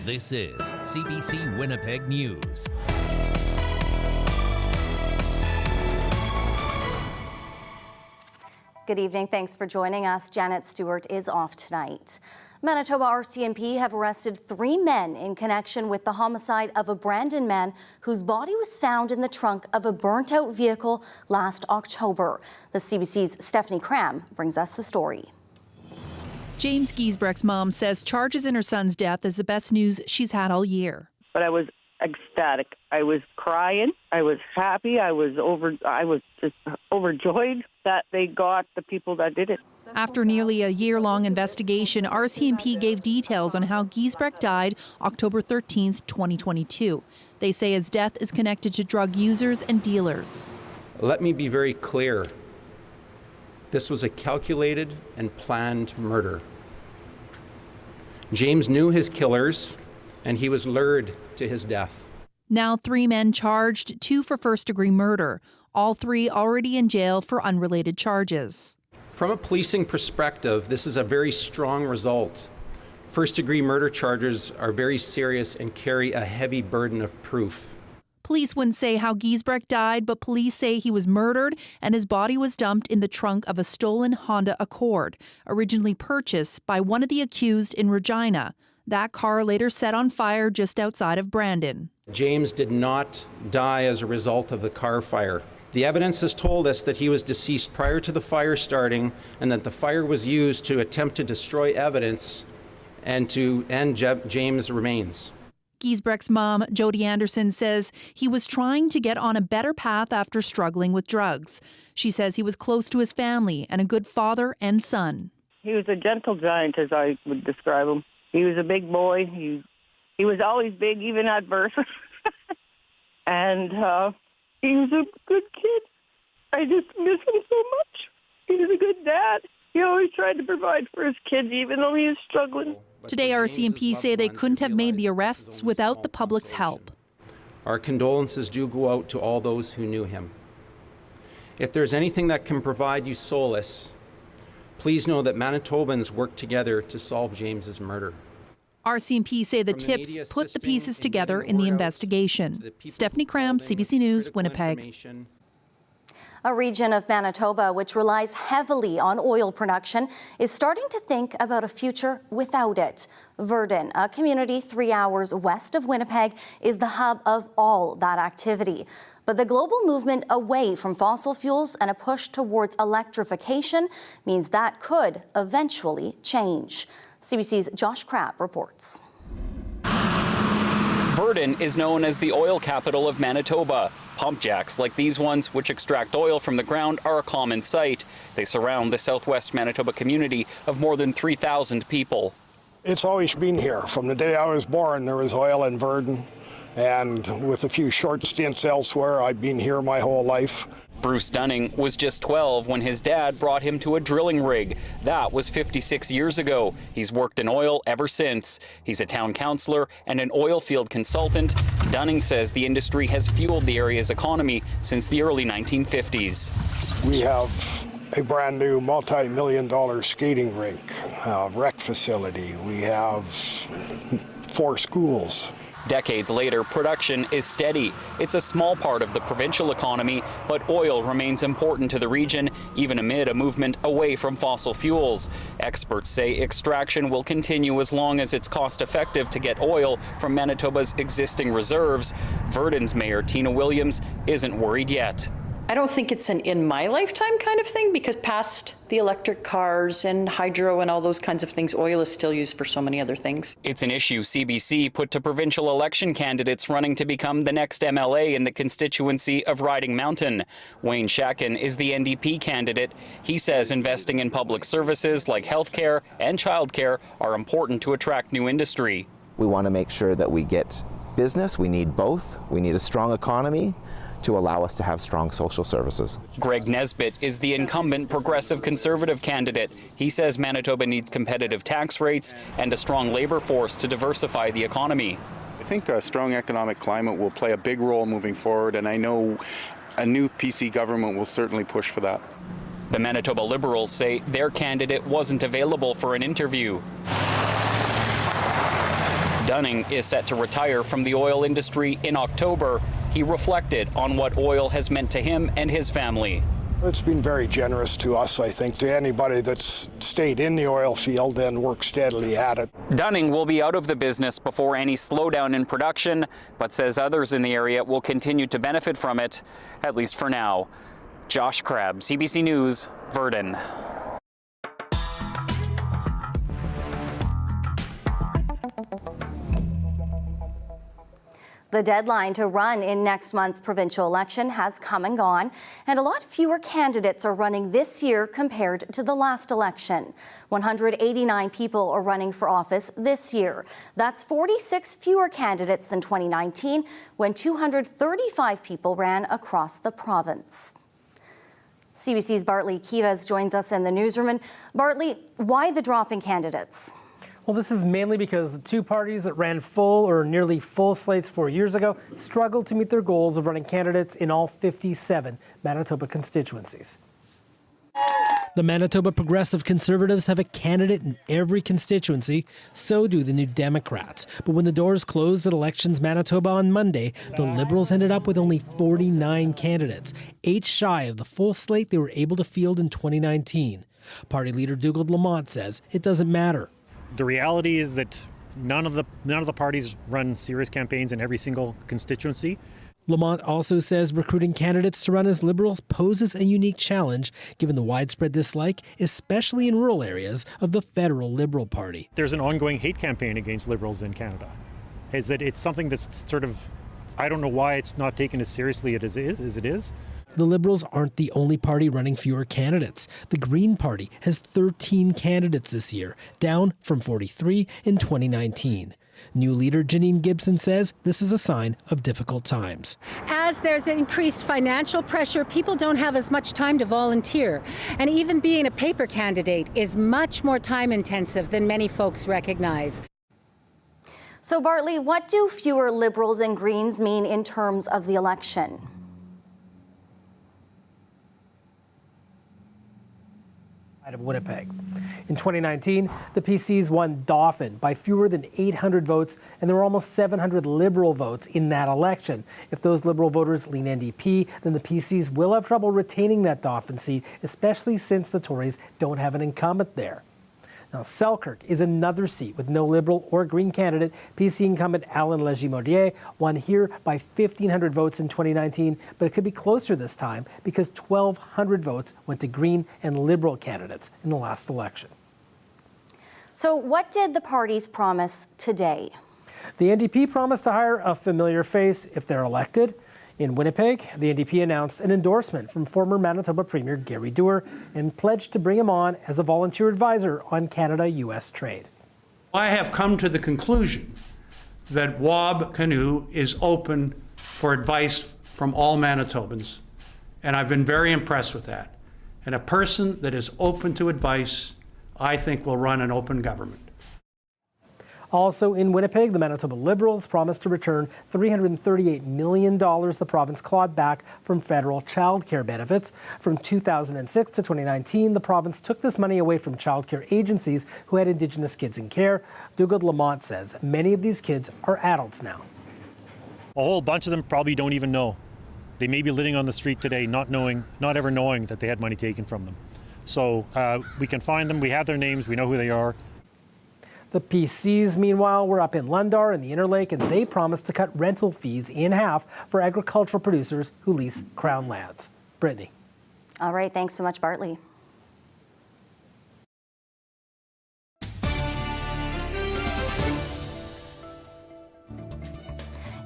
This is CBC Winnipeg News. Good evening. Thanks for joining us. Janet Stewart is off tonight. Manitoba RCMP have arrested 3 men in connection with the homicide of a Brandon man whose body was found in the trunk of a burnt-out vehicle last October. The CBC's Stephanie Cram brings us the story. James Giesbrecht's mom says charges in her son's death is the best news she's had all year. But I was ecstatic. I was crying. I was happy. I was just overjoyed that they got the people that did it. After nearly a year-long investigation, RCMP gave details on how Giesbrecht died October 13th, 2022. They say his death is connected to drug users and dealers. Let me be very clear. This was a calculated and planned murder. James knew his killers, and he was lured to his death. Now 3 men charged, 2 for first-degree murder. All 3 already in jail for unrelated charges. From a policing perspective, this is a very strong result. First-degree murder charges are very serious and carry a heavy burden of proof. Police wouldn't say how Giesbrecht died, but police say he was murdered and his body was dumped in the trunk of a stolen Honda Accord, originally purchased by one of the accused in Regina. That car later set on fire just outside of Brandon. James did not die as a result of the car fire. The evidence has told us that he was deceased prior to the fire starting and that the fire was used to attempt to destroy evidence and to end James' remains. Giesbrecht's mom, Jody Anderson, says he was trying to get on a better path after struggling with drugs. She says he was close to his family and a good father and son. He was a gentle giant, as I would describe him. He was a big boy. He was always big, even adverse. And he was a good kid. I just miss him so much. He was a good dad. He always tried to provide for his kids, even though he was struggling. Today, RCMP say they couldn't have made the arrests without the public's help. Our condolences do go out to all those who knew him. If there's anything that can provide you solace, please know that Manitobans work together to solve James's murder. RCMP say the tips put the pieces together in the investigation. Stephanie Cram, CBC News, Winnipeg. A region of Manitoba which relies heavily on oil production is starting to think about a future without it. Verdon, a community 3 hours west of Winnipeg, is the hub of all that activity. But the global movement away from fossil fuels and a push towards electrification means that could eventually change. CBC's Josh Crabb reports. Verdon is known as the oil capital of Manitoba. Pump jacks like these ones, which extract oil from the ground, are a common sight. They surround the southwest Manitoba community of more than 3,000 people. It's always been here. From the day I was born, there was oil in Verdon. And with a few short stints elsewhere, I've been here my whole life. Bruce Dunning was just 12 when his dad brought him to a drilling rig. That was 56 years ago. He's worked in oil ever since. He's a town councillor and an oil field consultant. Dunning says the industry has fueled the area's economy since the early 1950s. We have a brand new multi-million-dollar skating rink, rec facility. We have 4 schools. Decades later, production is steady. It's a small part of the provincial economy, but oil remains important to the region, even amid a movement away from fossil fuels. Experts say extraction will continue as long as it's cost-effective to get oil from Manitoba's existing reserves. Verdon's Mayor Tina Williams isn't worried yet. I don't think it's an in my lifetime kind of thing, because past the electric cars and hydro and all those kinds of things, oil is still used for so many other things. It's an issue CBC put to provincial election candidates running to become the next MLA in the constituency of Riding Mountain. Wayne Shacken is the NDP candidate. He says investing in public services like healthcare and childcare are important to attract new industry. We want to make sure that we get business. We need both. We need a strong economy to allow us to have strong social services. Greg Nesbitt is the incumbent Progressive Conservative candidate. He says Manitoba needs competitive tax rates and a strong labor force to diversify the economy. I think a strong economic climate will play a big role moving forward, and I know a new PC government will certainly push for that. The Manitoba Liberals say their candidate wasn't available for an interview. Dunning is set to retire from the oil industry in October. He reflected on what oil has meant to him and his family. It's been very generous to us, I think, to anybody that's stayed in the oil field and worked steadily at it. Dunning will be out of the business before any slowdown in production, but says others in the area will continue to benefit from it, at least for now. Josh Crabb, CBC News, Verdun. The deadline to run in next month's provincial election has come and gone, and a lot fewer candidates are running this year compared to the last election. 189 people are running for office this year. That's 46 fewer candidates than 2019, when 235 people ran across the province. CBC's Bartley Kivas joins us in the newsroom. And Bartley, why the drop in candidates? Well, this is mainly because the two parties that ran full or nearly full slates 4 years ago struggled to meet their goals of running candidates in all 57 Manitoba constituencies. The Manitoba Progressive Conservatives have a candidate in every constituency, so do the New Democrats. But when the doors closed at Elections Manitoba on Monday, the Liberals ended up with only 49 candidates, 8 shy of the full slate they were able to field in 2019. Party leader Dougald Lamont says it doesn't matter. The reality is that none of the parties run serious campaigns in every single constituency. Lamont also says recruiting candidates to run as Liberals poses a unique challenge, given the widespread dislike, especially in rural areas, of the federal Liberal Party. There's an ongoing hate campaign against Liberals in Canada. Is that it's something that's sort of, I don't know why it's not taken as seriously as it is. The Liberals aren't the only party running fewer candidates. The Green Party has 13 candidates this year, down from 43 in 2019. New leader Janine Gibson says this is a sign of difficult times. As there's increased financial pressure, people don't have as much time to volunteer. And even being a paper candidate is much more time intensive than many folks recognize. So Bartley, what do fewer Liberals and Greens mean in terms of the election? Of Winnipeg. In 2019, the PCs won Dauphin by fewer than 800 votes, and there were almost 700 Liberal votes in that election. If those Liberal voters lean NDP, then the PCs will have trouble retaining that Dauphin seat, especially since the Tories don't have an incumbent there. Now, Selkirk is another seat with no Liberal or Green candidate. PC incumbent Alan Legimaudier won here by 1,500 votes in 2019, but it could be closer this time because 1,200 votes went to Green and Liberal candidates in the last election. So what did the parties promise today? The NDP promised to hire a familiar face if they're elected. In Winnipeg, the NDP announced an endorsement from former Manitoba Premier Gary Doer and pledged to bring him on as a volunteer advisor on Canada-U.S. trade. I have come to the conclusion that Wab Kinew is open for advice from all Manitobans, and I've been very impressed with that. And a person that is open to advice, I think, will run an open government. Also in Winnipeg, the Manitoba Liberals promised to return $338 million the province clawed back from federal child care benefits. From 2006 to 2019, the province took this money away from child care agencies who had Indigenous kids in care. Dougald Lamont says many of these kids are adults now. A whole bunch of them probably don't even know. They may be living on the street today not ever knowing that they had money taken from them. So we can find them, we have their names, we know who they are. The PCs, meanwhile, were up in Lundar and the Interlake, and they promised to cut rental fees in half for agricultural producers who lease Crown lands. Brittany. All right, thanks so much, Bartley.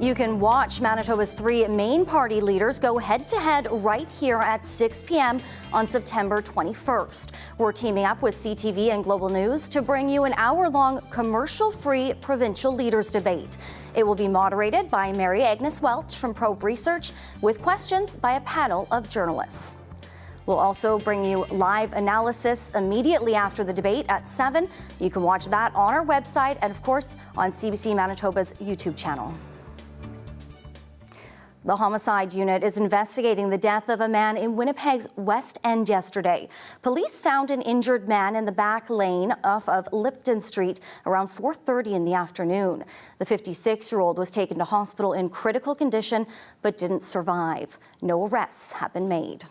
You can watch Manitoba's 3 main party leaders go head-to-head right here at 6 p.m. on September 21st. We're teaming up with CTV and Global News to bring you an hour-long commercial-free provincial leaders debate. It will be moderated by Mary Agnes Welch from Probe Research with questions by a panel of journalists. We'll also bring you live analysis immediately after the debate at 7. You can watch that on our website and, of course, on CBC Manitoba's YouTube channel. The homicide unit is investigating the death of a man in Winnipeg's West End yesterday. Police found an injured man in the back lane off of Lipton Street around 4:30 in the afternoon. The 56-year-old was taken to hospital in critical condition but didn't survive. No arrests have been made.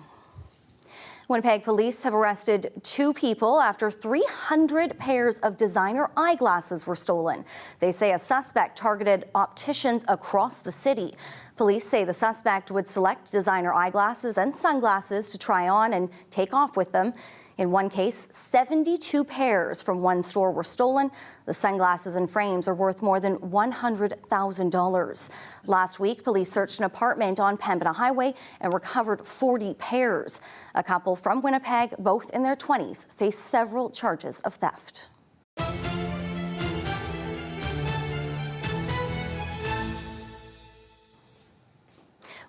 Winnipeg police have arrested 2 people after 300 pairs of designer eyeglasses were stolen. They say a suspect targeted opticians across the city. Police say the suspect would select designer eyeglasses and sunglasses to try on and take off with them. In one case, 72 pairs from one store were stolen. The sunglasses and frames are worth more than $100,000. Last week, police searched an apartment on Pembina Highway and recovered 40 pairs. A couple from Winnipeg, both in their 20s, face several charges of theft.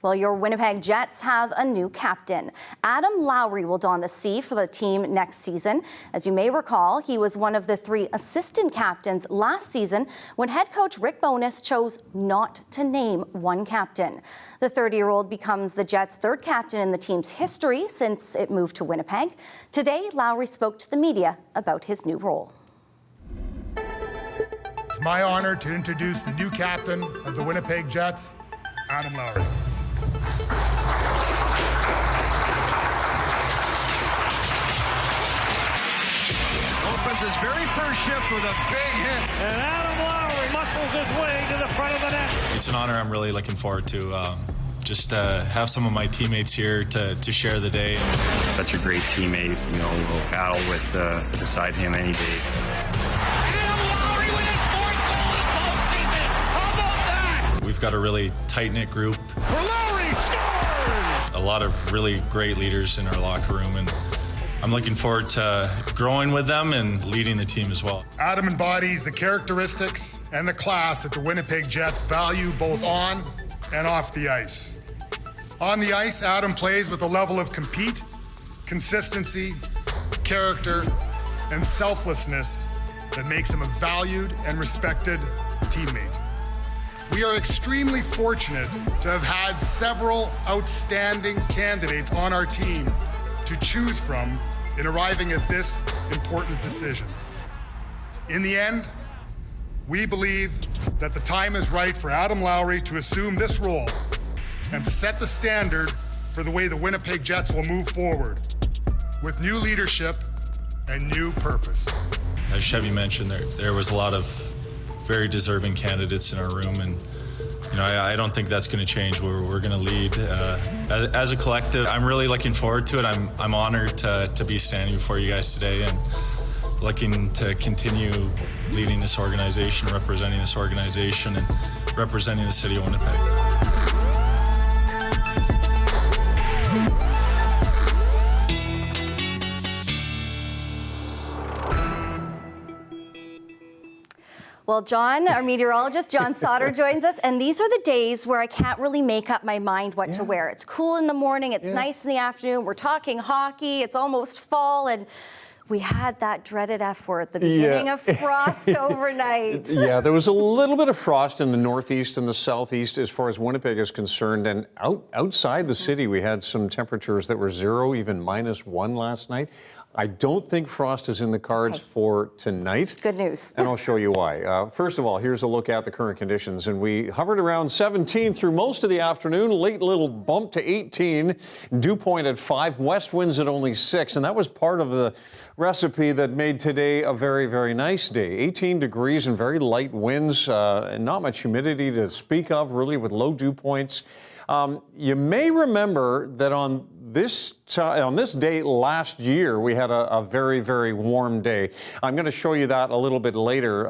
Well, your Winnipeg Jets have a new captain. Adam Lowry will don the C for the team next season. As you may recall, he was one of the 3 assistant captains last season when head coach Rick Bowness chose not to name one captain. The 30-year-old becomes the Jets' 3rd captain in the team's history since it moved to Winnipeg. Today, Lowry spoke to the media about his new role. It's my honor to introduce the new captain of the Winnipeg Jets, Adam Lowry. Opens his very first shift with a big hit. And Adam Lowry muscles his way to the front of the net. It's an honor I'm really looking forward to. Just have some of my teammates here to share the day. Such a great teammate, you know, we'll battle with beside him any day. We've got a really tight-knit group. A lot of really great leaders in our locker room, and I'm looking forward to growing with them and leading the team as well. Adam embodies the characteristics and the class that the Winnipeg Jets value both on and off the ice. On the ice, Adam plays with a level of compete, consistency, character, and selflessness that makes him a valued and respected teammate. We are extremely fortunate to have had several outstanding candidates on our team to choose from in arriving at this important decision. In the end, we believe that the time is right for Adam Lowry to assume this role and to set the standard for the way the Winnipeg Jets will move forward with new leadership and new purpose. As Chevy mentioned, there was a lot of very deserving candidates in our room, and you know, I don't think that's going to change. We're going to lead as a collective. I'm really looking forward to it. I'm honored to be standing before you guys today and looking to continue leading this organization, representing this organization, and representing the city of Winnipeg. Well, John, our meteorologist, John Sauter, joins us, and these are the days where I can't really make up my mind what to wear. It's cool in the morning, it's nice in the afternoon, we're talking hockey, it's almost fall, and we had that dreaded F word, the beginning of frost overnight. Yeah, there was a little bit of frost in the northeast and the southeast as far as Winnipeg is concerned, and outside the city we had some temperatures that were 0, even -1 last night. I don't think frost is in the cards for tonight. Good news. And I'll show you why. First of all, here's a look at the current conditions. And we hovered around 17 through most of the afternoon, late little bump to 18, dew point at 5, west winds at only 6. And that was part of the recipe that made today a very, very nice day. 18 degrees and very light winds, and not much humidity to speak of, really, with low dew points. You may remember that on this day last year, we had a very, very warm day. I'm going to show you that a little bit later.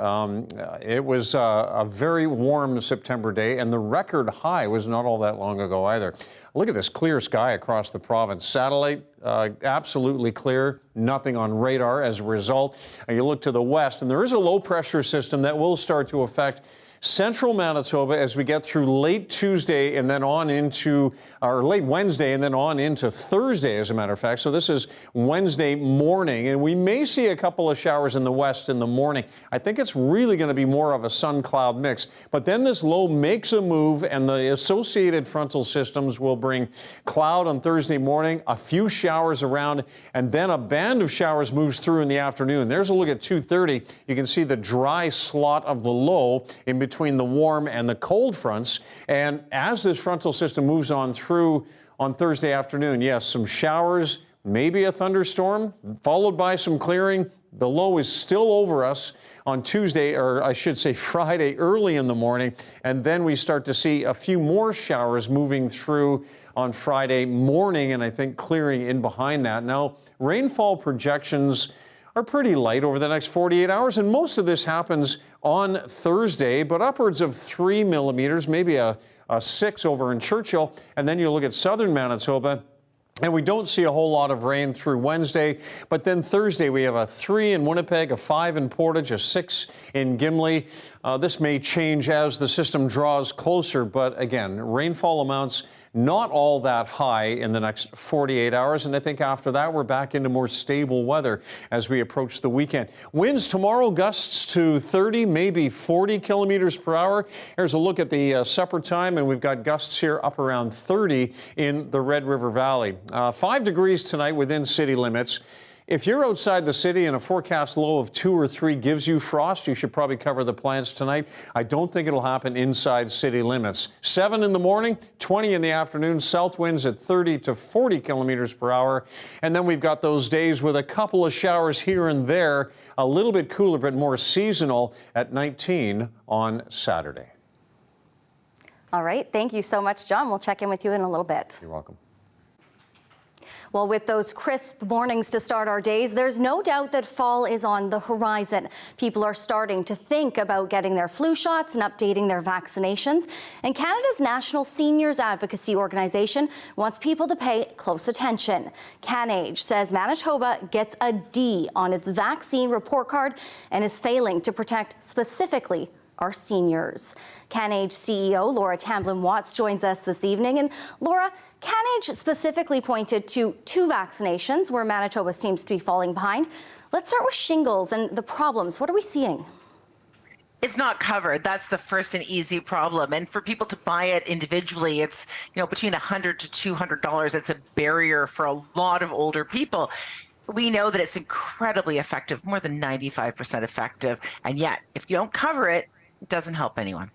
It was a very warm September day, and the record high was not all that long ago either. Look at this clear sky across the province. Satellite, absolutely clear, nothing on radar as a result. And you look to the west, and there is a low pressure system that will start to affect Central Manitoba as we get through late Tuesday and then on into, or late Wednesday and then on into Thursday, as a matter of fact. So this is Wednesday morning, and we may see a couple of showers in the west in the morning. I think it's really going to be more of a sun-cloud mix. But then this low makes a move, and the associated frontal systems will bring cloud on Thursday morning, a few showers around, and then a band of showers moves through in the afternoon. There's a look at 2:30. You can see the dry slot of the low in between the warm and the cold fronts. And as this frontal system moves on through on Thursday afternoon, yes, some showers, maybe a thunderstorm, followed by some clearing. The low is still over us on Tuesday, or I should say Friday, early in the morning. And then we start to see a few more showers moving through on Friday morning, and I think clearing in behind that. Now, rainfall projections are pretty light over the next 48 hours, and most of this happens on Thursday, but upwards of 3 millimeters, maybe a 6 over in Churchill. And then you look at southern Manitoba, and we don't see a whole lot of rain through Wednesday. But then Thursday, we have a 3 in Winnipeg, a 5 in Portage, a 6 in Gimli. This may change as the system draws closer, but again, rainfall amounts not all that high in the next 48 hours. And I think after that, we're back into more stable weather as we approach the weekend. Winds tomorrow, gusts to 30, maybe 40 kilometers per hour. Here's a look at the supper time, and we've got gusts here up around 30 in the Red River Valley. 5 degrees tonight within city limits. If you're outside the city and a forecast low of 2 or 3 gives you frost, you should probably cover the plants tonight. I don't think it'll happen inside city limits. 7 in the morning, 20 in the afternoon, south winds at 30 to 40 kilometers per hour. And then we've got those days with a couple of showers here and there, a little bit cooler but more seasonal at 19 on Saturday. All right. Thank you so much, John. We'll check in with you in a little bit. You're welcome. Well, with those crisp mornings to start our days, there's no doubt that fall is on the horizon. People are starting to think about getting their flu shots and updating their vaccinations. And Canada's National Seniors Advocacy Organization wants people to pay close attention. CanAge says Manitoba gets a D on its vaccine report card and is failing to protect specifically our seniors. CanAge CEO Laura Tamblin-Watts joins us this evening. And Laura, CanAge specifically pointed to 2 vaccinations where Manitoba seems to be falling behind. Let's start with shingles and the problems. What are we seeing? It's not covered. That's the first and easy problem. And for people to buy it individually, it's, between $100 to $200. It's a barrier for a lot of older people. We know that it's incredibly effective, more than 95% effective. And yet, if you don't cover it, it doesn't help anyone.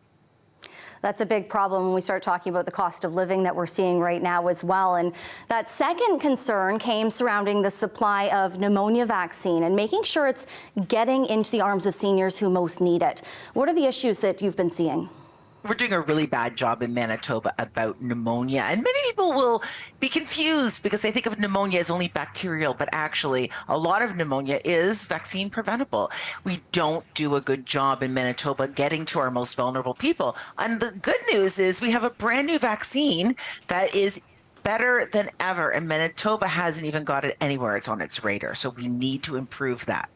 That's a big problem when we start talking about the cost of living that we're seeing right now as well. And that second concern came surrounding the supply of pneumonia vaccine and making sure it's getting into the arms of seniors who most need it. What are the issues that you've been seeing? We're doing a really bad job in Manitoba about pneumonia. And many people will be confused because they think of pneumonia as only bacterial, but actually a lot of pneumonia is vaccine preventable. We don't do a good job in Manitoba getting to our most vulnerable people. And the good news is we have a brand new vaccine that is better than ever. And Manitoba hasn't even got it anywhere. It's on its radar. So we need to improve that.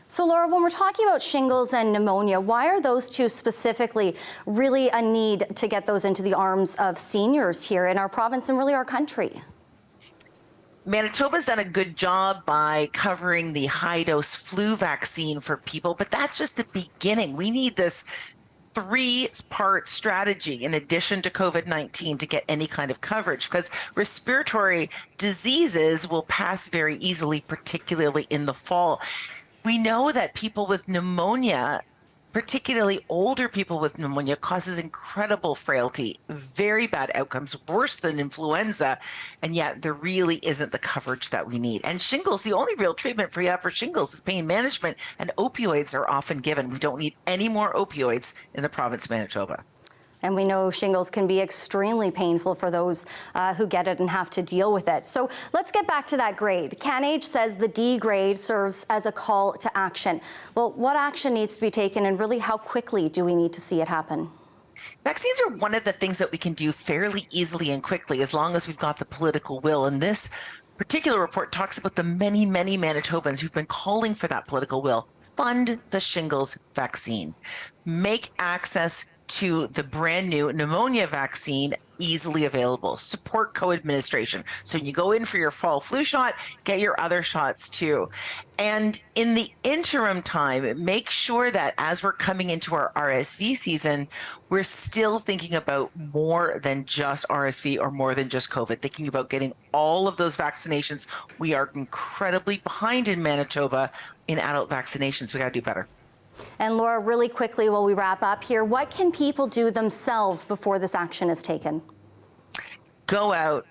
So, Laura, when we're talking about shingles and pneumonia, why are those two specifically really a need to get those into the arms of seniors here in our province and really our country? Manitoba's done a good job by covering the high-dose flu vaccine for people, but that's just the beginning. We need this 3-part strategy in addition to COVID-19 to get any kind of coverage, because respiratory diseases will pass very easily, particularly in the fall. We know that people with pneumonia, particularly older people with pneumonia, causes incredible frailty, very bad outcomes, worse than influenza, and yet there really isn't the coverage that we need. And shingles, the only real treatment for shingles is pain management, and opioids are often given. We don't need any more opioids in the province of Manitoba. And we know shingles can be extremely painful for those who get it and have to deal with it. So let's get back to that grade. CanAge says the D grade serves as a call to action. Well, what action needs to be taken, and really how quickly do we need to see it happen? Vaccines are one of the things that we can do fairly easily and quickly as long as we've got the political will. And this particular report talks about the many, many Manitobans who've been calling for that political will fund the shingles vaccine, make access to the brand new pneumonia vaccine easily available, support co-administration. So when you go in for your fall flu shot, get your other shots too. And in the interim time, make sure that as we're coming into our RSV season, we're still thinking about more than just RSV or more than just COVID, thinking about getting all of those vaccinations. We are incredibly behind in Manitoba in adult vaccinations. We got to do better. And Laura, really quickly while we wrap up here, what can people do themselves before this action is taken? Go out,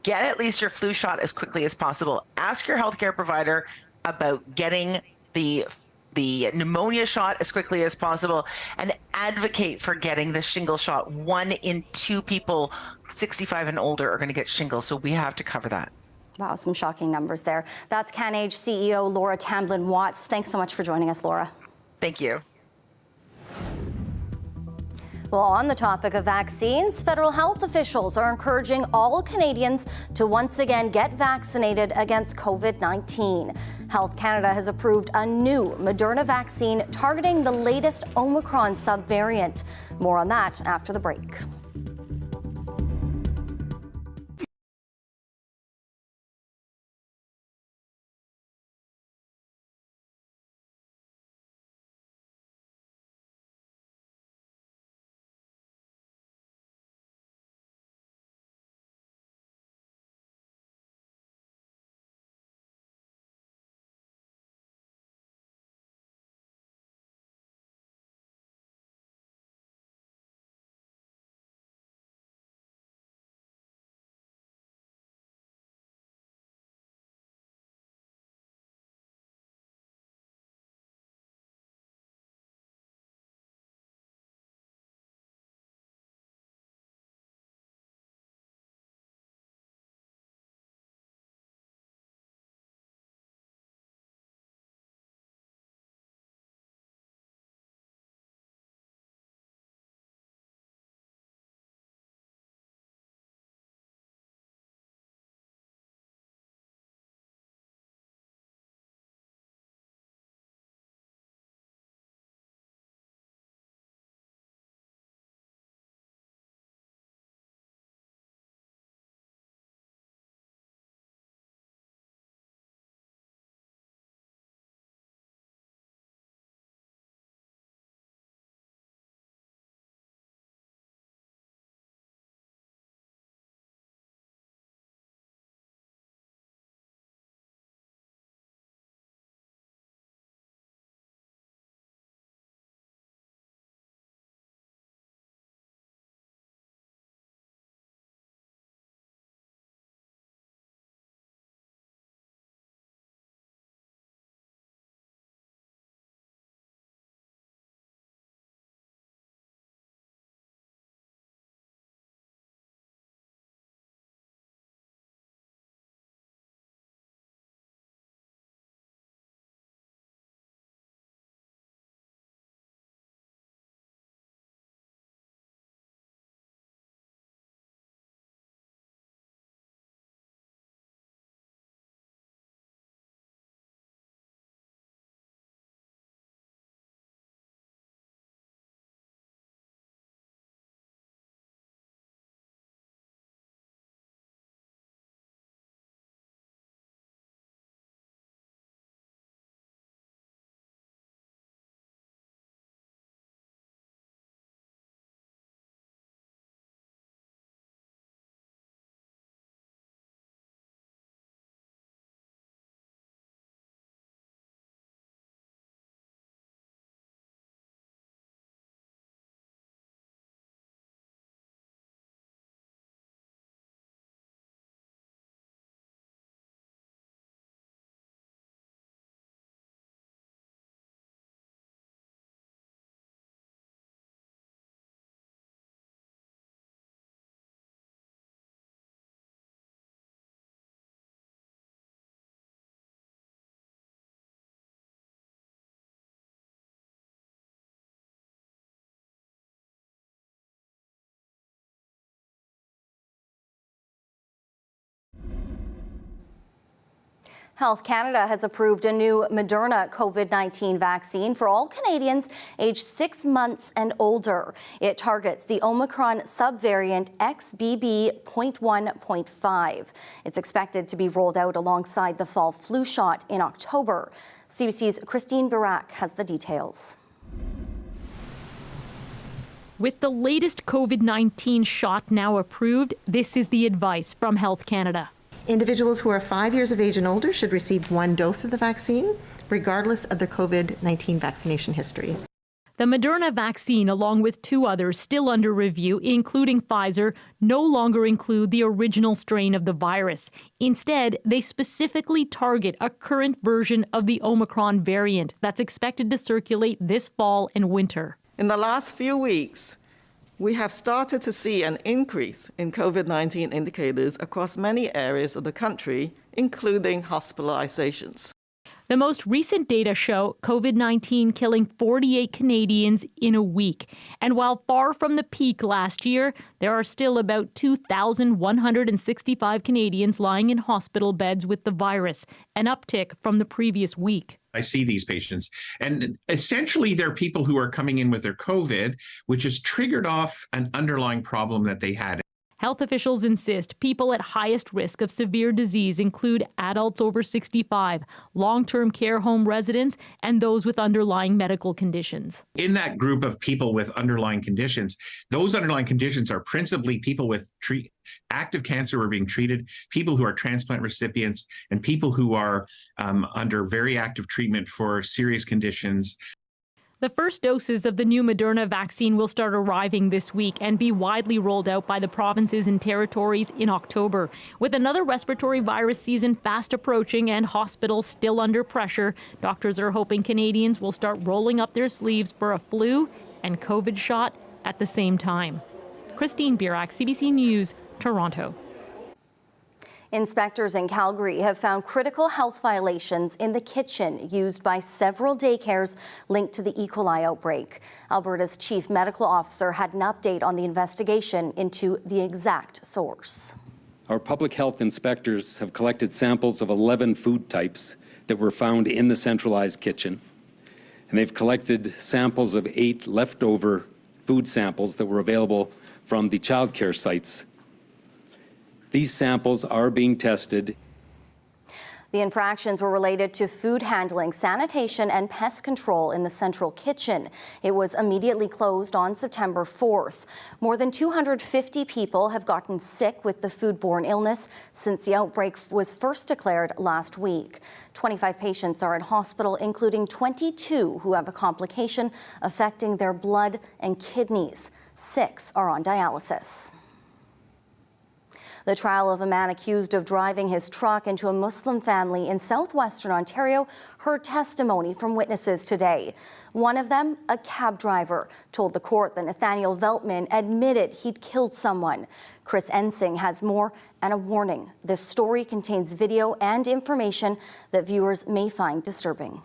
get at least your flu shot as quickly as possible. Ask your healthcare provider about getting the pneumonia shot as quickly as possible, and advocate for getting the shingle shot. 1 in 2 people 65 and older are going to get shingles, so we have to cover that. Wow, some shocking numbers there. That's CanAge CEO Laura Tamblyn-Watts. Thanks so much for joining us, Laura. Thank you. Well, on the topic of vaccines, federal health officials are encouraging all Canadians to once again get vaccinated against COVID-19. Health Canada has approved a new Moderna vaccine targeting the latest Omicron subvariant. More on that after the break. Health Canada has approved a new Moderna COVID-19 vaccine for all Canadians aged 6 months and older. It targets the Omicron subvariant XBB.1.5. It's expected to be rolled out alongside the fall flu shot in October. CBC's Christine Barak has the details. With the latest COVID-19 shot now approved, this is the advice from Health Canada. Individuals who are 5 years of age and older should receive 1 dose of the vaccine, regardless of the COVID-19 vaccination history. The Moderna vaccine, along with 2 others still under review, including Pfizer, no longer include the original strain of the virus. Instead, they specifically target a current version of the Omicron variant that's expected to circulate this fall and winter. In the last few weeks, we have started to see an increase in COVID-19 indicators across many areas of the country, including hospitalizations. The most recent data show COVID-19 killing 48 Canadians in a week. And while far from the peak last year, there are still about 2,165 Canadians lying in hospital beds with the virus, an uptick from the previous week. I see these patients, and essentially they're people who are coming in with their COVID, which has triggered off an underlying problem that they had. Health officials insist people at highest risk of severe disease include adults over 65, long-term care home residents, and those with underlying medical conditions. In that group of people with underlying conditions, those underlying conditions are principally people with active cancer who are being treated, people who are transplant recipients, and people who are under very active treatment for serious conditions. The first doses of the new Moderna vaccine will start arriving this week and be widely rolled out by the provinces and territories in October. With another respiratory virus season fast approaching and hospitals still under pressure, doctors are hoping Canadians will start rolling up their sleeves for a flu and COVID shot at the same time. Christine Barak, CBC News, Toronto. Inspectors in Calgary have found critical health violations in the kitchen used by several daycares linked to the E. coli outbreak. Alberta's chief medical officer had an update on the investigation into the exact source. Our public health inspectors have collected samples of 11 food types that were found in the centralized kitchen, and they've collected samples of 8 leftover food samples that were available from the childcare sites. These samples are being tested. The infractions were related to food handling, sanitation, and pest control in the central kitchen. It was immediately closed on September 4th. More than 250 people have gotten sick with the foodborne illness since the outbreak was first declared last week. 25 patients are in hospital, including 22 who have a complication affecting their blood and kidneys. 6 are on dialysis. The trial of a man accused of driving his truck into a Muslim family in southwestern Ontario heard testimony from witnesses today. One of them, a cab driver, told the court that Nathaniel Veltman admitted he'd killed someone. Chris Ensing has more and a warning. This story contains video and information that viewers may find disturbing.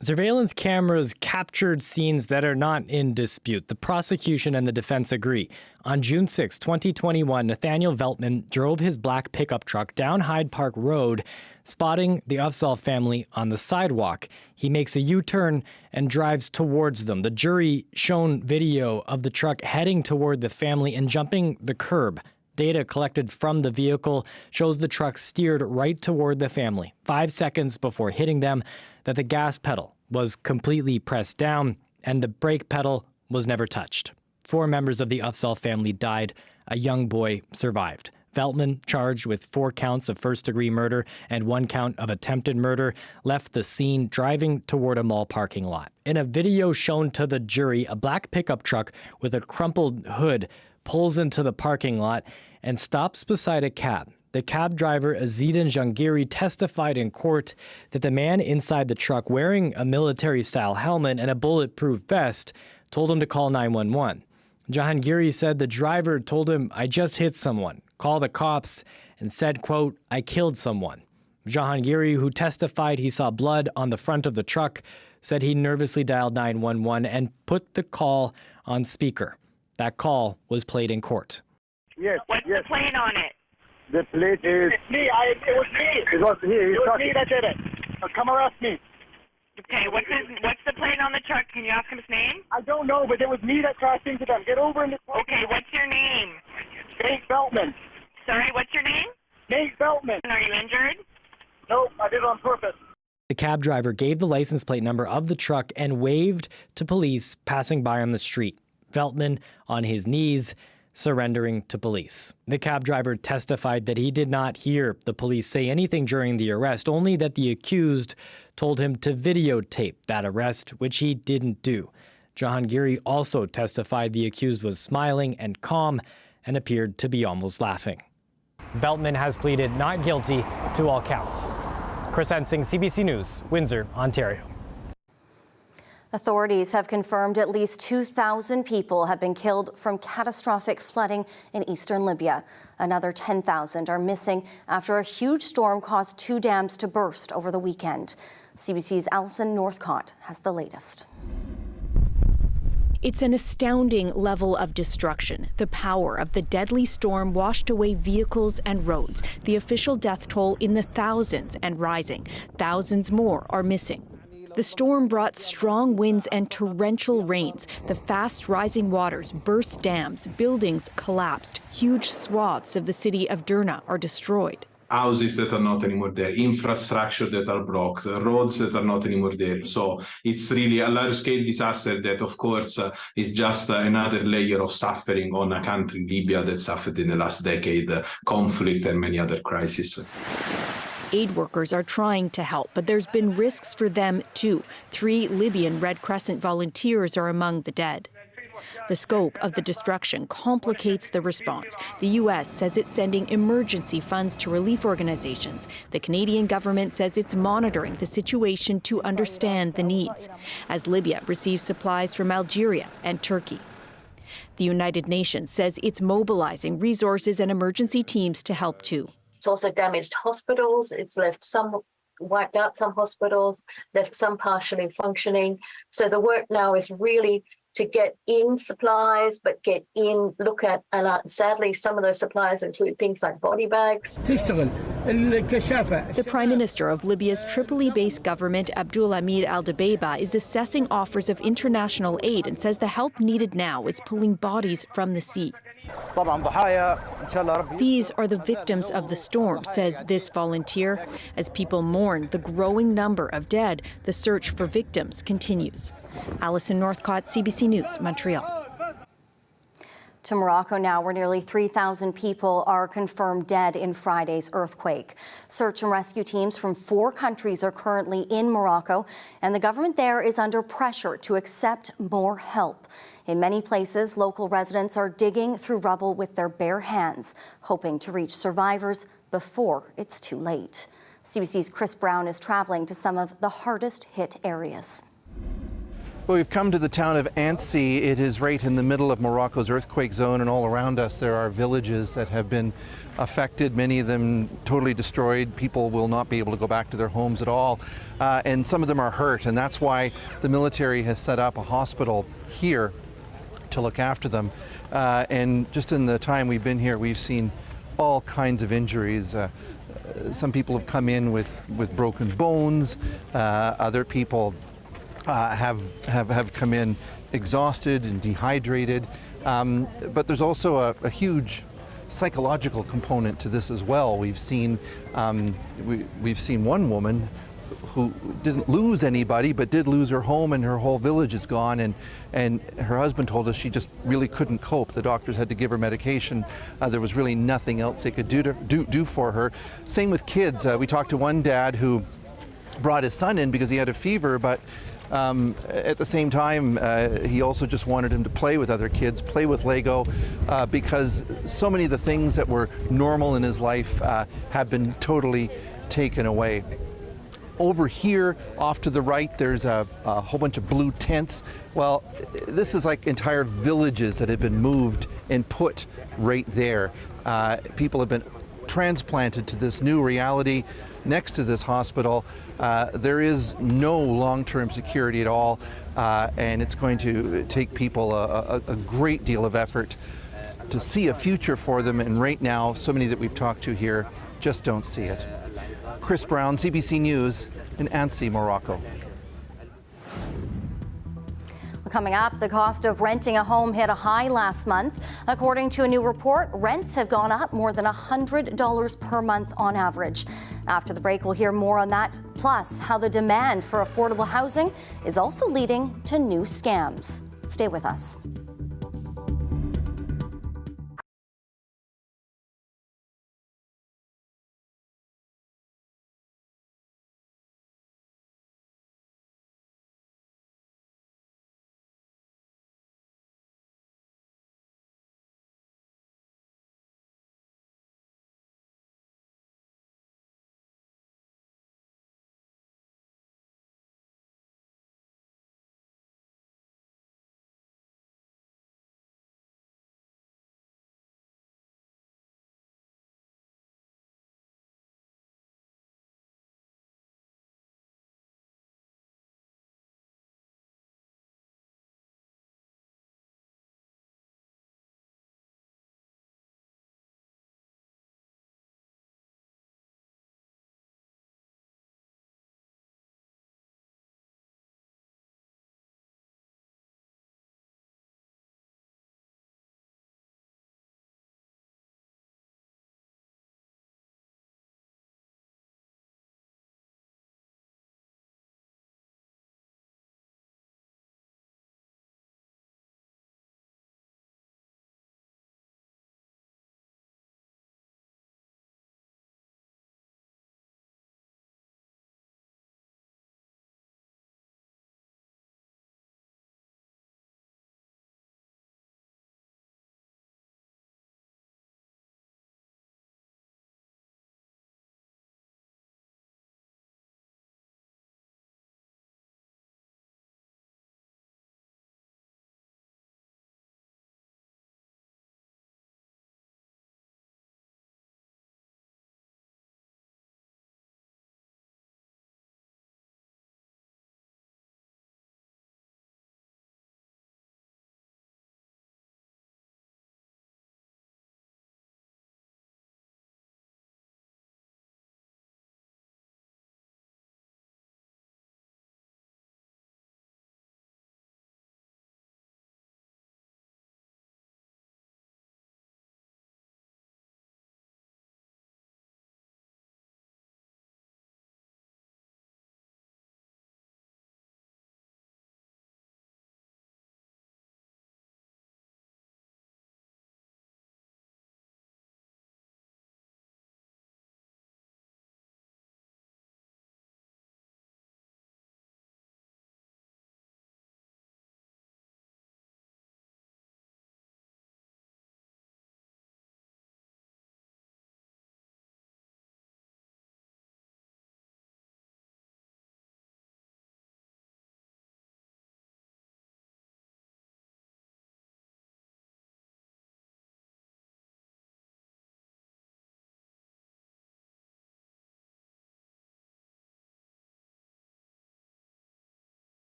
Surveillance cameras captured scenes that are not in dispute. The prosecution and the defense agree. On June 6, 2021, Nathaniel Veltman drove his black pickup truck down Hyde Park Road, spotting the Ufsall family on the sidewalk. He makes a U-turn and drives towards them. The jury shown video of the truck heading toward the family and jumping the curb. Data collected from the vehicle shows the truck steered right toward the family, 5 seconds before hitting them, that the gas pedal was completely pressed down and the brake pedal was never touched. 4 members of the Ufsall family died. A young boy survived. Veltman, charged with 4 counts of first-degree murder and 1 count of attempted murder, left the scene driving toward a mall parking lot. In a video shown to the jury, a black pickup truck with a crumpled hood pulls into the parking lot and stops beside a cab. The cab driver, Azidin Jangiri, testified in court that the man inside the truck, wearing a military-style helmet and a bulletproof vest, told him to call 911. Jahangiri said the driver told him, "I just hit someone. Call the cops," and said, quote, "I killed someone." Jahangiri, who testified he saw blood on the front of the truck, said he nervously dialed 911 and put the call on speaker. That call was played in court. Yes. What's the plane on it? The plate is... It's me. It was me. It was he. It was me that did it. Come arrest me. Okay, what's the plate on the truck? Can you ask him his name? I don't know, but it was me that crashed into them. Get over in the car. Okay, what's your name? Nate Beltman. Sorry, what's your name? Nate Beltman. Are you injured? Nope, I did it on purpose. The cab driver gave the license plate number of the truck and waved to police passing by on the street. Veltman on his knees, surrendering to police. The cab driver testified that he did not hear the police say anything during the arrest, only that the accused told him to videotape that arrest, which he didn't do. Jahangiri also testified the accused was smiling and calm and appeared to be almost laughing. Beltman has pleaded not guilty to all counts. Chris Ensing, CBC News, Windsor, Ontario. Authorities have confirmed at least 2,000 people have been killed from catastrophic flooding in eastern Libya. Another 10,000 are missing after a huge storm caused 2 dams to burst over the weekend. CBC's Alison Northcott has the latest. It's an astounding level of destruction. The power of the deadly storm washed away vehicles and roads. The official death toll in the thousands and rising. Thousands more are missing. The storm brought strong winds and torrential rains. The fast rising waters burst dams, buildings collapsed. Huge swaths of the city of Derna are destroyed. Houses that are not anymore there, infrastructure that are blocked, roads that are not anymore there. So it's really a large-scale disaster that, of course, is just another layer of suffering on a country, Libya, that suffered in the last decade, conflict and many other crises. Aid workers are trying to help, but there's been risks for them too. 3 Libyan Red Crescent volunteers are among the dead. The scope of the destruction complicates the response. The U.S. says it's sending emergency funds to relief organizations. The Canadian government says it's monitoring the situation to understand the needs, as Libya receives supplies from Algeria and Turkey. The United Nations says it's mobilizing resources and emergency teams to help too. It's also damaged hospitals. It's wiped out some hospitals, left some partially functioning. So the work now is really to get in supplies, but look at, and sadly, some of those supplies include things like body bags. The Prime Minister of Libya's Tripoli-based government, Abdulhamid Al-Dabeiba, is assessing offers of international aid and says the help needed now is pulling bodies from the sea. These are the victims of the storm, says this volunteer. As people mourn the growing number of dead, the search for victims continues. Alison Northcott, CBC News, Montreal. To Morocco now, where nearly 3,000 people are confirmed dead in Friday's earthquake. Search and rescue teams from 4 countries are currently in Morocco, and the government there is under pressure to accept more help. In many places, local residents are digging through rubble with their bare hands, hoping to reach survivors before it's too late. CBC's Chris Brown is traveling to some of the hardest hit areas. Well, we've come to the town of Annecy. It is right in the middle of Morocco's earthquake zone, and all around us there are villages that have been affected, many of them totally destroyed. People will not be able to go back to their homes at all, and some of them are hurt, and that's why the military has set up a hospital here to look after them. And just in the time we've been here, we've seen all kinds of injuries. Some people have come in with broken bones. Other people have come in exhausted and dehydrated. But there's also a huge psychological component to this as well. We've seen one woman who didn't lose anybody, but did lose her home, and her whole village is gone. And her husband told us she just really couldn't cope. The doctors had to give her medication. There was really nothing else they could do for her. Same with kids. We talked to one dad who brought his son in because he had a fever, but at the same time, he also just wanted him to play with other kids, play with Lego, because so many of the things that were normal in his life have been totally taken away. Over here, off to the right, there's a whole bunch of blue tents. Well, this is like entire villages that have been moved and put right there. People have been transplanted to this new reality next to this hospital. There is no long-term security at all, and it's going to take people a great deal of effort to see a future for them, and right now, so many that we've talked to here just don't see it. Chris Brown, CBC News in Annecy, Morocco. Coming up, the cost of renting a home hit a high last month. According to a new report, rents have gone up more than $100 per month on average. After the break, we'll hear more on that, plus how the demand for affordable housing is also leading to new scams. Stay with us.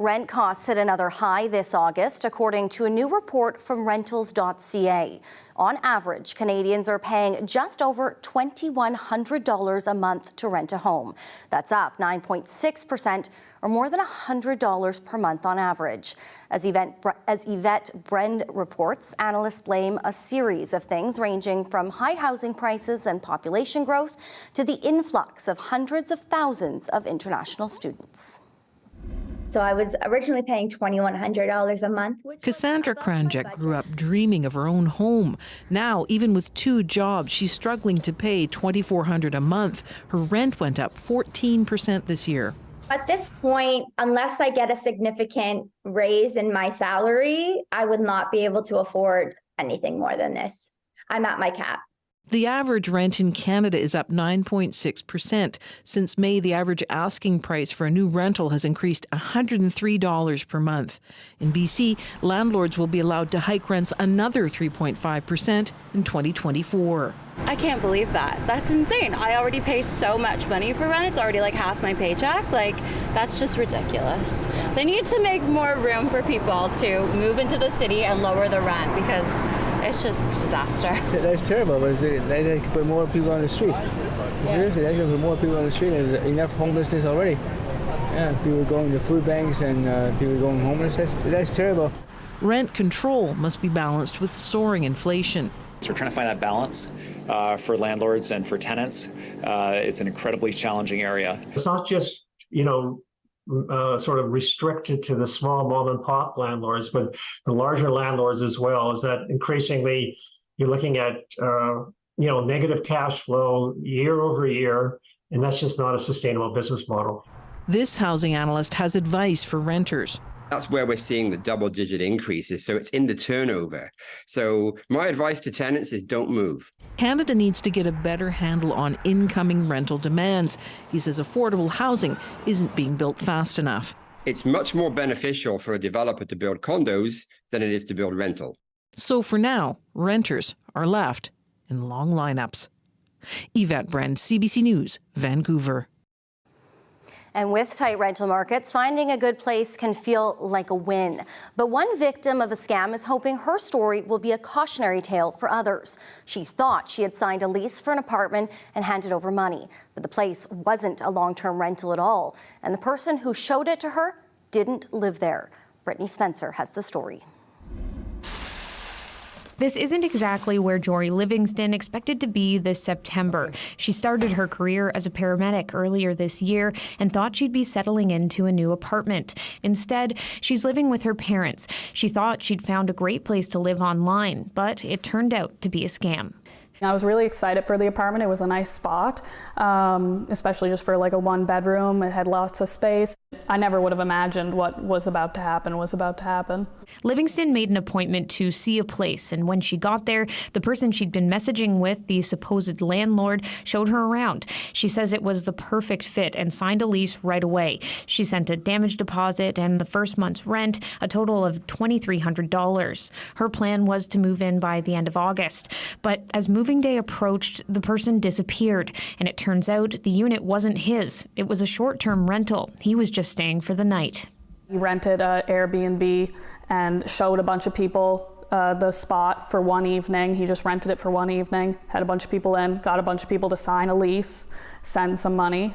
Rent costs hit another high this August, according to a new report from rentals.ca. On average, Canadians are paying just over $2,100 a month to rent a home. That's up 9.6%, or more than $100 per month on average. As Yvette Brend reports, analysts blame a series of things ranging from high housing prices and population growth to the influx of hundreds of thousands of international students. So I was originally paying $2,100 a month. Cassandra Kranjek grew up dreaming of her own home. Now, even with 2 jobs, she's struggling to pay $2,400 a month. Her rent went up 14% this year. At this point, unless I get a significant raise in my salary, I would not be able to afford anything more than this. I'm at my cap. The average rent in Canada is up 9.6%. Since May, the average asking price for a new rental has increased $103 per month. In BC, landlords will be allowed to hike rents another 3.5% in 2024. I can't believe that. That's insane. I already pay so much money for rent. It's already like half my paycheck. Like, that's just ridiculous. They need to make more room for people to move into the city and lower the rent because it's just a disaster. That's terrible, but they can put more people on the street. Seriously, they can put more people on the street. There's enough homelessness already. Yeah, people going to food banks and people going homeless. That's terrible. Rent control must be balanced with soaring inflation. So we're trying to find that balance for landlords and for tenants. It's an incredibly challenging area. It's not just, sort of restricted to the small mom and pop landlords, but the larger landlords as well. Is that increasingly you're looking at, negative cash flow year over year, and that's just not a sustainable business model. This housing analyst has advice for renters. That's where we're seeing the double-digit increases. So it's in the turnover. So my advice to tenants is don't move. Canada needs to get a better handle on incoming rental demands. He says affordable housing isn't being built fast enough. It's much more beneficial for a developer to build condos than it is to build rental. So for now, renters are left in long lineups. Yvette Brand, CBC News, Vancouver. And with tight rental markets, finding a good place can feel like a win. But one victim of a scam is hoping her story will be a cautionary tale for others. She thought she had signed a lease for an apartment and handed over money, but the place wasn't a long-term rental at all. And the person who showed it to her didn't live there. Brittany Spencer has the story. This isn't exactly where Jory Livingston expected to be this September. She started her career as a paramedic earlier this year and thought she'd be settling into a new apartment. Instead, she's living with her parents. She thought she'd found a great place to live online, but it turned out to be a scam. I was really excited for the apartment. It was a nice spot, especially just for like a one bedroom. It had lots of space. I never would have imagined what was about to happen. Livingston made an appointment to see a place, and when she got there, the person she'd been messaging with, the supposed landlord, showed her around. She says it was the perfect fit and signed a lease right away. She sent a damage deposit and the first month's rent, a total of $2,300. Her plan was to move in by the end of August, but as moving day approached, the person disappeared, and it turns out the unit wasn't his. It was a short-term rental. He was just staying for the night. He rented an Airbnb and showed a bunch of people the spot for one evening. He just rented it for one evening, had a bunch of people in, got a bunch of people to sign a lease, send some money.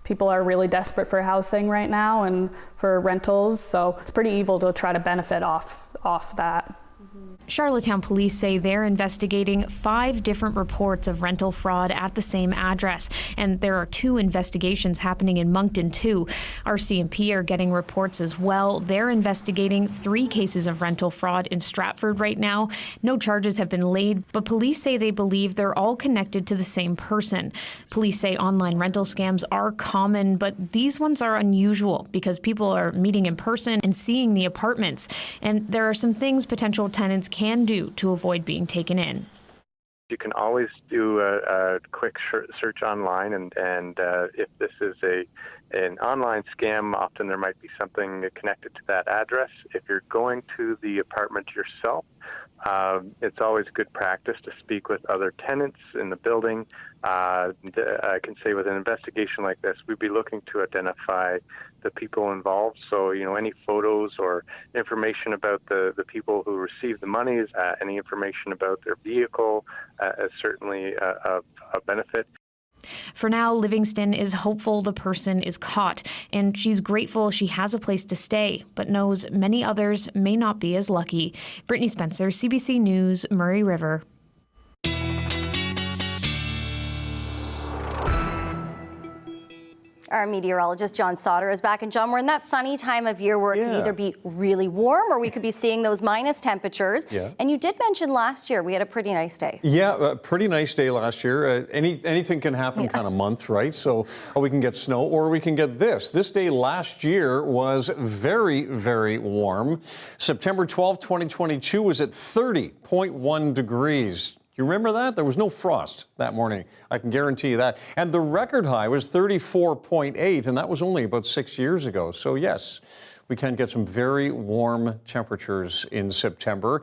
People are really desperate for housing right now and for rentals, so it's pretty evil to try to benefit off that. Charlottetown police say they're investigating 5 different reports of rental fraud at the same address, and there are 2 investigations happening in Moncton too. RCMP are getting reports as well. They're investigating 3 cases of rental fraud in Stratford right now. No charges have been laid, but police say they believe they're all connected to the same person. Police say online rental scams are common, but these ones are unusual because people are meeting in person and seeing the apartments, and there are some things potential tenants can do to avoid being taken in. You can always do a quick search online, and if this is an online scam, often there might be something connected to that address. If you're going to the apartment yourself, it's always good practice to speak with other tenants in the building. I can say with an investigation like this, we'd be looking to identify the people involved. So, any photos or information about the people who received the monies, any information about their vehicle is certainly a benefit. For now, Livingston is hopeful the person is caught, and she's grateful she has a place to stay, but knows many others may not be as lucky. Brittany Spencer, CBC News, Murray River. Our meteorologist, John Sauter, is back. And John, we're in that funny time of year where it can either be really warm or we could be seeing those minus temperatures. Yeah. And you did mention last year we had a pretty nice day. Yeah, a pretty nice day last year. Anything can happen kind of month, right? So we can get snow or we can get this. This day last year was very, very warm. September 12, 2022 was at 30.1 degrees. You remember that? There was no frost that morning. I can guarantee you that. And the record high was 34.8, and that was only about 6 years ago. So yes, we can get some very warm temperatures in September.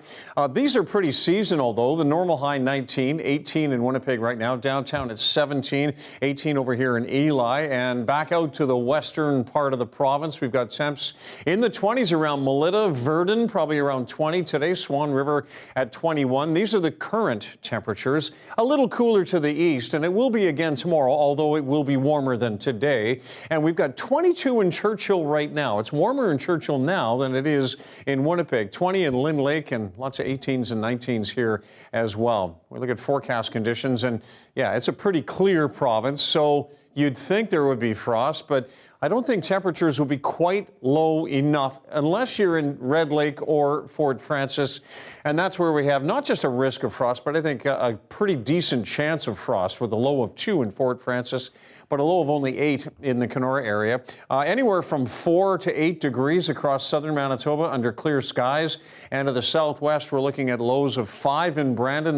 These are pretty seasonal, though. The normal high 19, 18 in Winnipeg right now. Downtown it's 17, 18 over here in Eli. And back out to the western part of the province, we've got temps in the 20s around Melita, Verdun, probably around 20 today. Swan River at 21. These are the current temperatures. A little cooler to the east, and it will be again tomorrow, although it will be warmer than today. And we've got 22 in Churchill right now. It's warmer in Churchill now than it is in Winnipeg. 20 in Lynn Lake, and lots of 18s and 19s here as well. We look at forecast conditions, and yeah, it's a pretty clear province, so you'd think there would be frost, but I don't think temperatures will be quite low enough unless you're in Red Lake or Fort Frances. And that's where we have not just a risk of frost, but I think a pretty decent chance of frost with a low of 2 in Fort Frances, but a low of only 8 in the Kenora area. Anywhere from 4 to 8 degrees across southern Manitoba under clear skies. And to the southwest, we're looking at lows of 5 in Brandon.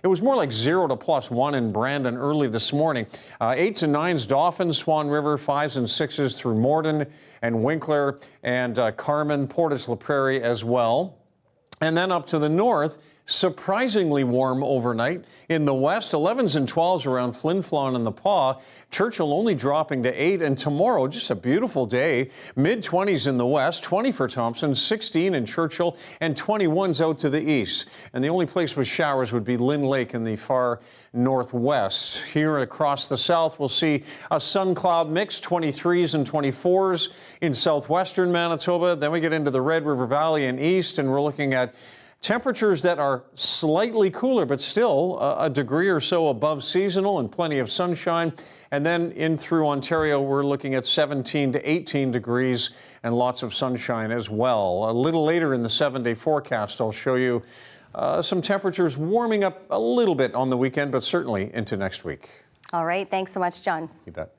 It was more like 0 to +1 in Brandon early this morning. 8s and 9s, Dauphin, Swan River, 5s and 6s through Morden and Winkler and Carmen, Portage La Prairie as well. And then up to the north, surprisingly warm overnight. In the west, 11s and 12s around Flin Flon and the Paw. Churchill only dropping to 8, and tomorrow, just a beautiful day. Mid-20s in the west, 20 for Thompson, 16 in Churchill, and 21s out to the east. And the only place with showers would be Lynn Lake in the far northwest. Here across the south, we'll see a sun-cloud mix, 23s and 24s in southwestern Manitoba. Then we get into the Red River Valley and east, and we're looking at temperatures that are slightly cooler, but still a degree or so above seasonal and plenty of sunshine. And then in through Ontario, we're looking at 17 to 18 degrees and lots of sunshine as well. A little later in the 7-day forecast, I'll show you some temperatures warming up a little bit on the weekend, but certainly into next week. All right. Thanks so much, John. You bet.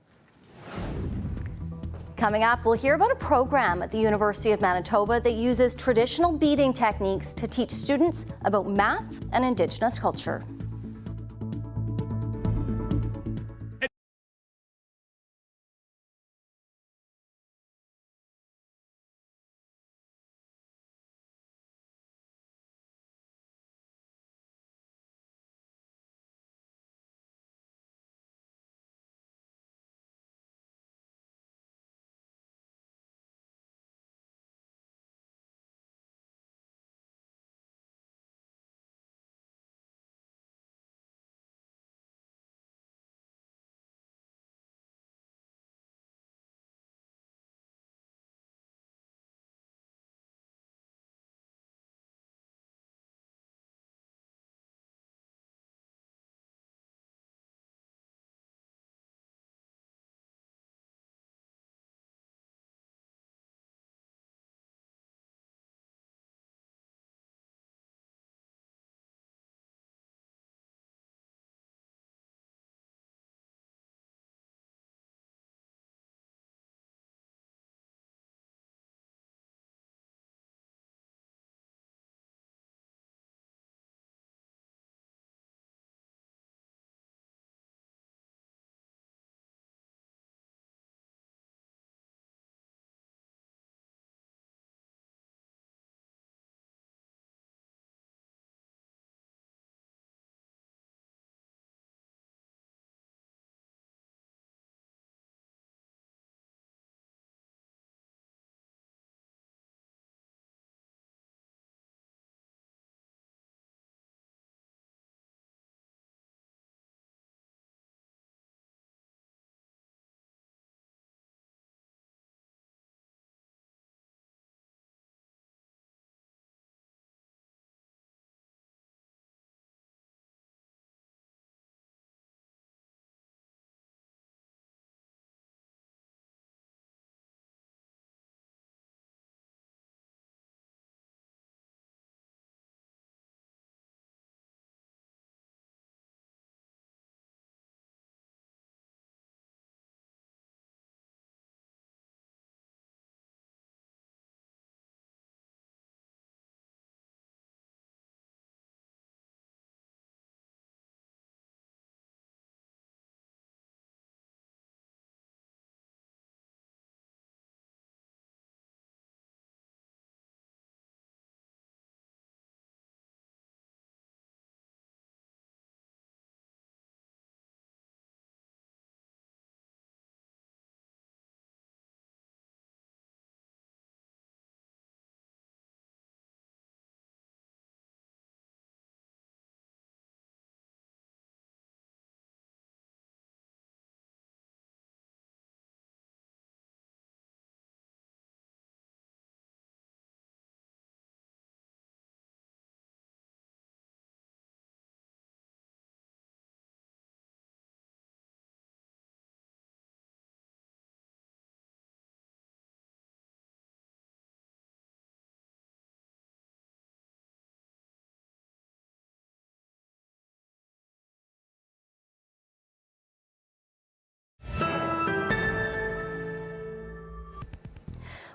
Coming up, we'll hear about a program at the University of Manitoba that uses traditional beading techniques to teach students about math and Indigenous culture.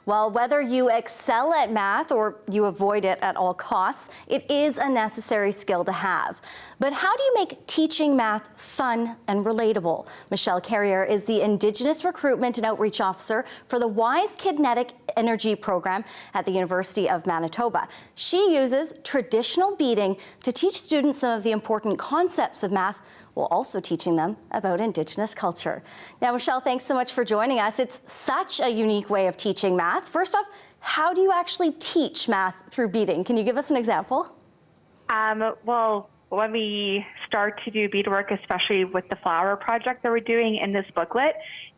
Well, whether you excel at math or you avoid it at all costs, it is a necessary skill to have. But how do you make teaching math fun and relatable? Michelle Carrier is the Indigenous Recruitment and Outreach Officer for the WISE Kinetic Energy Program at the University of Manitoba. She uses traditional beading to teach students some of the important concepts of math, while also teaching them about Indigenous culture. Now, Michelle, thanks so much for joining us. It's such a unique way of teaching math. First off, how do you actually teach math through beading? Can you give us an example? Well, when we start to do beadwork, especially with the flower project that we're doing in this booklet,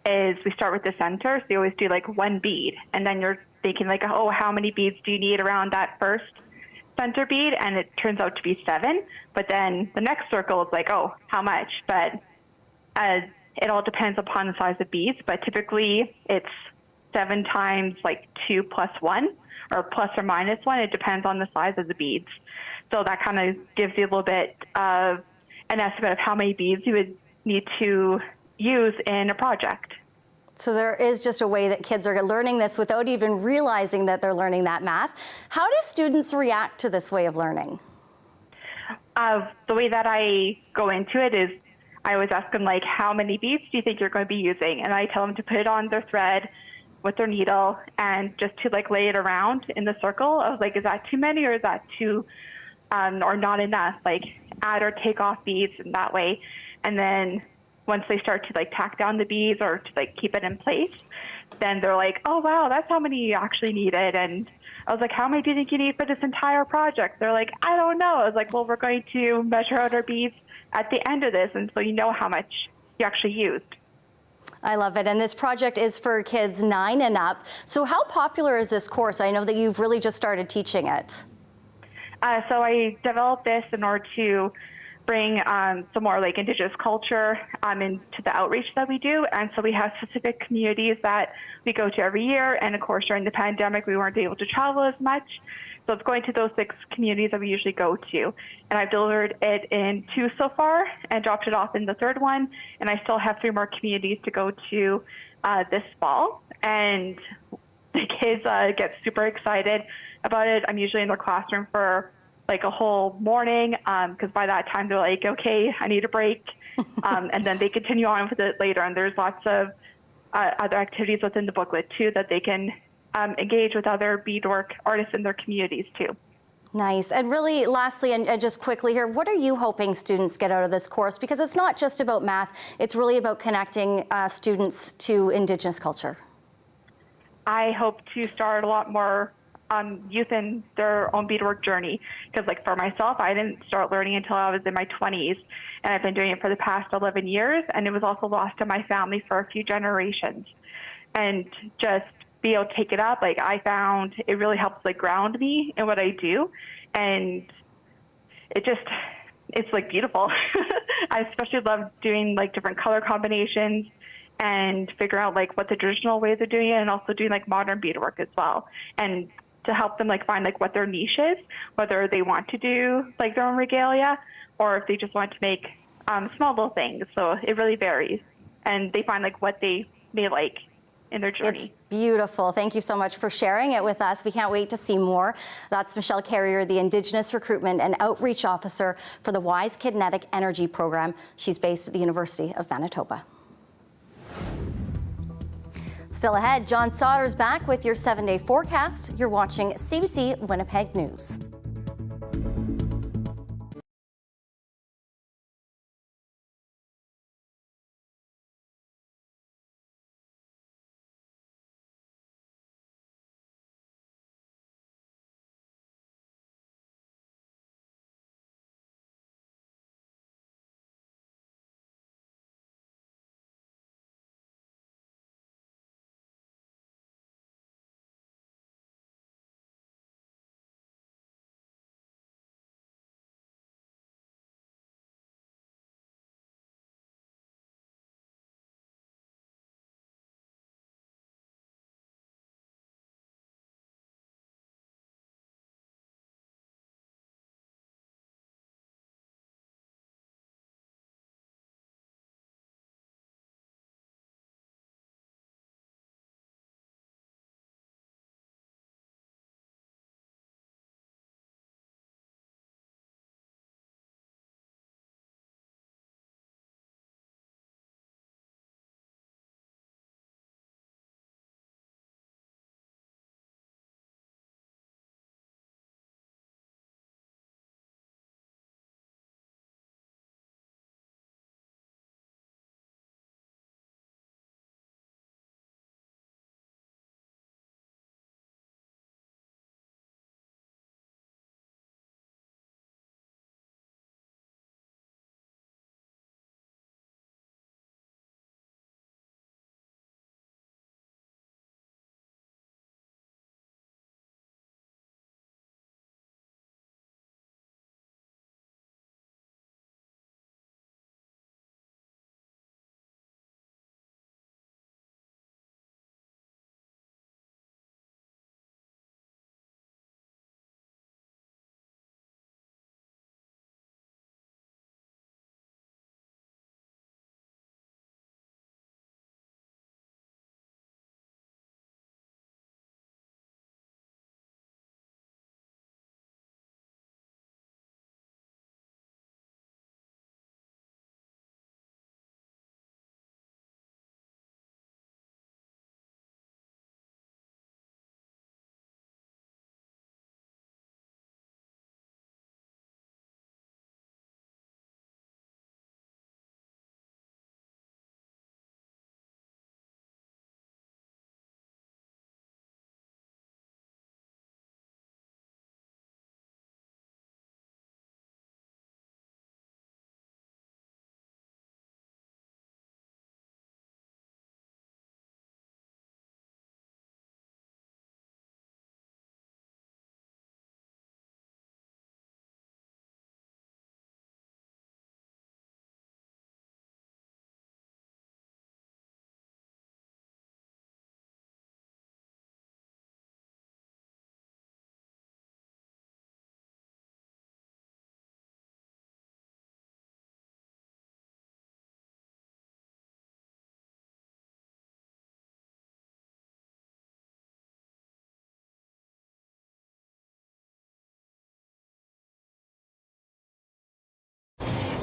is we start with the center. So you always do like one bead, and then you're thinking like, oh, how many beads do you need around that first center bead? And it turns out to be 7. But then the next circle is like, oh, how much? But it all depends upon the size of beads. But typically it's 7 times like 2 plus 1, or plus or minus 1. It depends on the size of the beads. So that kind of gives you a little bit of an estimate of how many beads you would need to use in a project. So there is just a way that kids are learning this without even realizing that they're learning that math. How do students react to this way of learning? The way that I go into it is I always ask them, like, how many beads do you think you're going to be using? And I tell them to put it on their thread with their needle and just to like lay it around in the circle. I was like, is that too many, or is that too, or not enough? Like add or take off beads in that way. And then once they start to like tack down the beads or to like keep it in place, then they're like, oh wow, that's how many you actually needed. And I was like, how many do you think you need for this entire project? They're like, I don't know. I was like, well, we're going to measure out our beads at the end of this, and so you know how much you actually used. I love it. And this project is for kids 9 and up. So how popular is this course? I know that you've really just started teaching it. So I developed this in order to bring some more like Indigenous culture into the outreach that we do. And so we have specific communities that we go to every year. And of course, during the pandemic, we weren't able to travel as much. So it's going to those 6 communities that we usually go to. And I've delivered it in 2 so far and dropped it off in the 3rd one. And I still have 3 more communities to go to this fall. And the kids get super excited about it. I'm usually in their classroom for like a whole morning, because by that time they're like, okay, I need a break. And then they continue on with it later. And there's lots of other activities within the booklet too that they can engage with other beadwork artists in their communities too. Nice. And really, lastly, and just quickly here, what are you hoping students get out of this course? Because it's not just about math, it's really about connecting students to Indigenous culture. I hope to start a lot more youth in their own beadwork journey. Because like for myself, I didn't start learning until I was in my 20s, and I've been doing it for the past 11 years, and it was also lost to my family for a few generations. And just be able to take it up, like I found it really helps like ground me in what I do, and it's like beautiful. I especially love doing like different color combinations and figure out like what the traditional ways of doing it, and also doing like modern beadwork as well, and to help them like find like what their niche is, whether they want to do like their own regalia or if they just want to make small little things. So it really varies, and they find like what they may like in their journey. It's beautiful. Thank you so much for sharing it with us. We can't wait to see more. That's Michelle Carrier, the Indigenous Recruitment and Outreach Officer for the WISE Kinetic Energy Program. She's based at the University of Manitoba. Still ahead, John Sauter's back with your 7-day forecast. You're watching CBC Winnipeg News.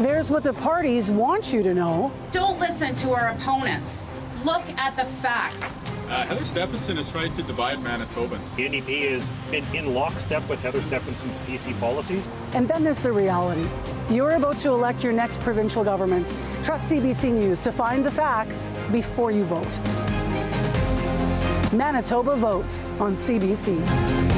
There's what the parties want you to know. Don't listen to our opponents. Look at the facts. Heather Stephenson is trying to divide Manitobans. The NDP has been in lockstep with Heather Stephenson's PC policies. And then there's the reality. You're about to elect your next provincial government. Trust CBC News to find the facts before you vote. Manitoba votes on CBC.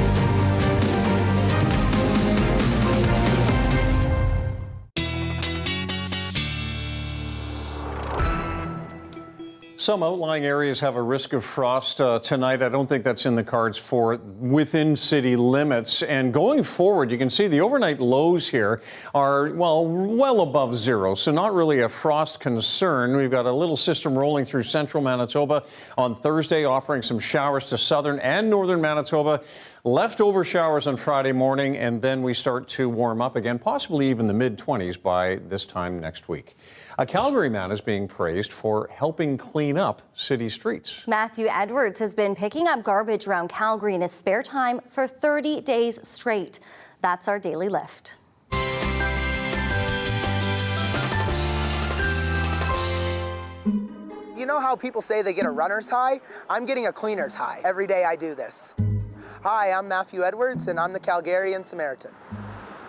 Some outlying areas have a risk of frost tonight. I don't think that's in the cards for within city limits. And going forward, you can see the overnight lows here are, well above zero. So not really a frost concern. We've got a little system rolling through central Manitoba on Thursday, offering some showers to southern and northern Manitoba. Leftover showers on Friday morning, and then we start to warm up again, possibly even the mid-20s by this time next week. A Calgary man is being praised for helping clean up city streets. Matthew Edwards has been picking up garbage around Calgary in his spare time for 30 days straight. That's our daily lift. You know how people say they get a runner's high? I'm getting a cleaner's high. Every day I do this. Hi, I'm Matthew Edwards, and I'm the Calgarian Samaritan.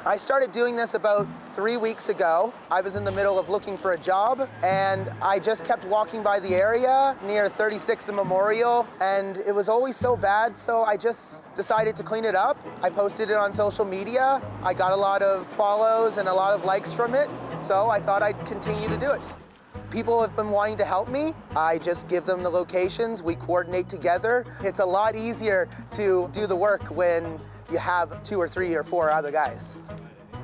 I started doing this about 3 weeks ago. I was in the middle of looking for a job, and I just kept walking by the area near 36th and Memorial, and it was always so bad, so I just decided to clean it up. I posted it on social media. I got a lot of follows and a lot of likes from it, so I thought I'd continue to do it. People have been wanting to help me. I just give them the locations, we coordinate together. It's a lot easier to do the work when you have 2 or 3 or 4 other guys.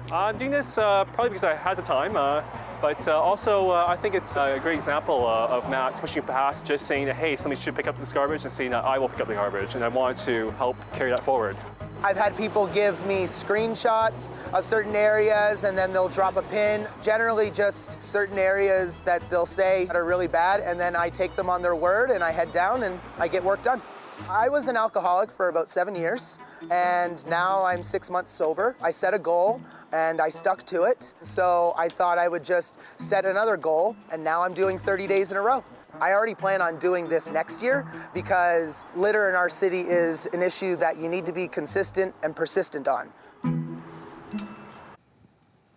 I'm doing this probably because I had the time, but also I think it's a great example of Matt pushing past just saying that, hey, somebody should pick up this garbage, and saying that I will pick up the garbage, and I wanted to help carry that forward. I've had people give me screenshots of certain areas, and then they'll drop a pin, generally just certain areas that they'll say that are really bad, and then I take them on their word and I head down and I get work done. I was an alcoholic for about 7 years, and now I'm 6 months sober. I set a goal and I stuck to it, so I thought I would just set another goal, and now I'm doing 30 days in a row. I already plan on doing this next year because litter in our city is an issue that you need to be consistent and persistent on.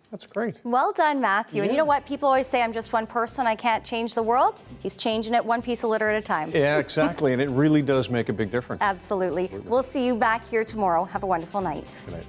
That's great. Well done, Matthew. And you know what? People always say I'm just one person. I can't change the world. He's changing it one piece of litter at a time. Yeah, exactly. And it really does make a big difference. Absolutely. We'll see you back here tomorrow. Have a wonderful night. Good night.